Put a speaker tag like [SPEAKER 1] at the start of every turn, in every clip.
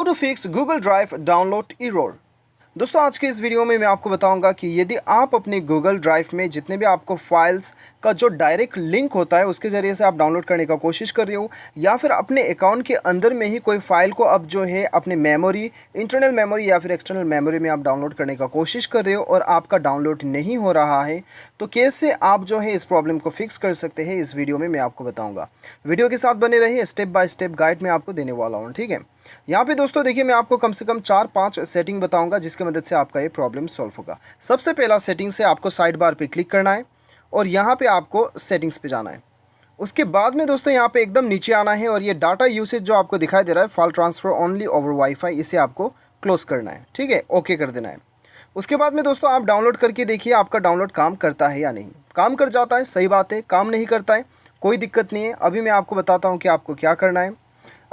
[SPEAKER 1] How to fix Google drive download error. दोस्तों आज के इस वीडियो में मैं आपको बताऊंगा कि यदि आप अपने गूगल ड्राइव में जितने भी आपको फाइल्स का जो डायरेक्ट लिंक होता है उसके ज़रिए से आप डाउनलोड करने का कोशिश कर रहे हो, या फिर अपने अकाउंट के अंदर में ही कोई फाइल को अब जो है अपने मेमोरी, इंटरनल मेमोरी या फिर एक्सटर्नल मेमोरी में आप डाउनलोड करने का कोशिश कर रहे हो और आपका डाउनलोड नहीं हो रहा है, तो कैसे आप जो है इस प्रॉब्लम को फिक्स कर सकते हैं, इस वीडियो में मैं आपको बताऊँगा। वीडियो के साथ बने रहिए, स्टेप बाय स्टेप गाइड मैं आपको देने वाला हूँ। ठीक है, यहाँ पे दोस्तों देखिए, मैं आपको कम से कम 4-5 सेटिंग बताऊंगा जिसकी मदद से आपका ये प्रॉब्लम सॉल्व होगा। सबसे पहला सेटिंग से आपको साइड बार पे क्लिक करना है और यहाँ पे आपको सेटिंग्स पे जाना है। उसके बाद में दोस्तों यहाँ पे एकदम नीचे आना है और ये डाटा यूसेज जो आपको दिखाई दे रहा है, file transfer only over wifi, इसे आपको क्लोज करना है। ठीक है, ओके कर देना है। उसके बाद में दोस्तों आप डाउनलोड करके देखिए आपका डाउनलोड काम करता है या नहीं। काम कर जाता है, सही बात है। काम नहीं करता है, कोई दिक्कत नहीं है। अभी मैं आपको बताता हूँ कि आपको क्या करना है।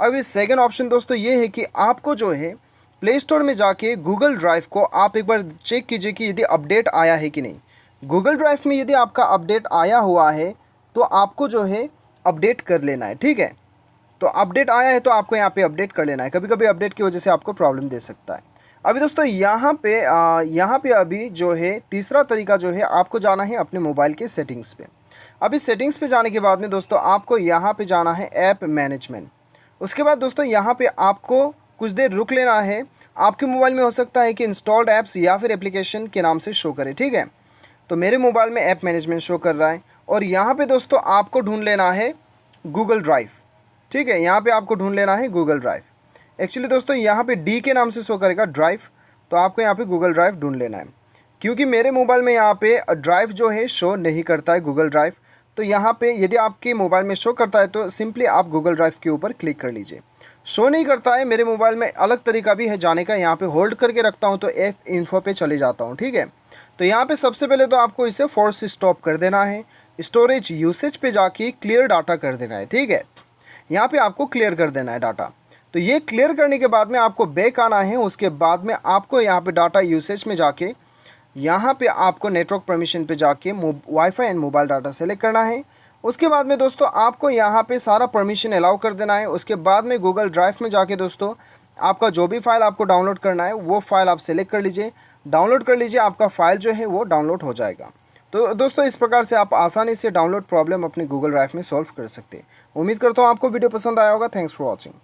[SPEAKER 1] अब इस सेकंड ऑप्शन दोस्तों ये है कि आपको जो है प्ले स्टोर में जाके गूगल ड्राइव को आप एक बार चेक कीजिए कि यदि अपडेट आया है कि नहीं। गूगल ड्राइव में यदि आपका अपडेट आया हुआ है तो आपको जो है अपडेट कर लेना है। ठीक है, तो अपडेट आया है तो आपको यहाँ पे अपडेट कर लेना है। कभी कभी अपडेट की वजह से आपको प्रॉब्लम दे सकता है। अभी दोस्तों यहाँ पे अभी जो है तीसरा तरीका जो है, आपको जाना है अपने मोबाइल के सेटिंग्स पे। अभी सेटिंग्स पे जाने के बाद में दोस्तों आपको यहाँ पे जाना है ऐप मैनेजमेंट। उसके बाद दोस्तों यहाँ पे आपको कुछ देर रुक लेना है। आपके मोबाइल में हो सकता है कि इंस्टॉल्ड ऐप्स या फिर एप्लीकेशन के नाम से शो करे। ठीक है, तो मेरे मोबाइल में ऐप मैनेजमेंट शो कर रहा है और यहाँ पे दोस्तों आपको ढूंढ लेना है गूगल ड्राइव। ठीक है, यहाँ पे आपको ढूंढ लेना है गूगल ड्राइव। एक्चुअली दोस्तों यहाँ पे डी के नाम से शो करेगा ड्राइव, तो आपको यहाँ पे गूगल ड्राइव ढूंढ लेना है। क्योंकि मेरे मोबाइल में यहाँ पे ड्राइव जो है शो नहीं करता है गूगल ड्राइव, तो यहाँ पे यदि आपके मोबाइल में शो करता है तो सिंपली आप गूगल ड्राइव के ऊपर क्लिक कर लीजिए। शो नहीं करता है मेरे मोबाइल में, अलग तरीका भी है जाने का। यहाँ पे होल्ड करके रखता हूँ तो ऐप इन्फो पे चले जाता हूँ। ठीक है, तो यहाँ पे सबसे पहले तो आपको इसे फोर्स स्टॉप कर देना है। स्टोरेज यूसेज पे जाके क्लियर डाटा कर देना है। ठीक है, यहाँ पे आपको क्लियर कर देना है डाटा। तो ये क्लियर करने के बाद में आपको बैक आना है। उसके बाद में आपको यहाँ पे डाटा यूसेज में जाके यहाँ पे आपको नेटवर्क परमिशन पे जाके wifi and mobile data select करना है। उसके बाद में दोस्तों आपको यहाँ पे सारा परमिशन अलाउ कर देना है। उसके बाद में गूगल ड्राइव में जाके दोस्तों आपका जो भी फाइल आपको डाउनलोड करना है वो फाइल आप सेलेक्ट कर लीजिए, डाउनलोड कर लीजिए। आपका फाइल जो है वो डाउनलोड हो जाएगा। तो दोस्तों इस प्रकार से आप आसानी से डाउनलोड प्रॉब्लम अपने गूगल ड्राइव में सॉल्व कर सकते हैं। उम्मीद करता हूँ आपको वीडियो पसंद आया होगा। Thanks for watching.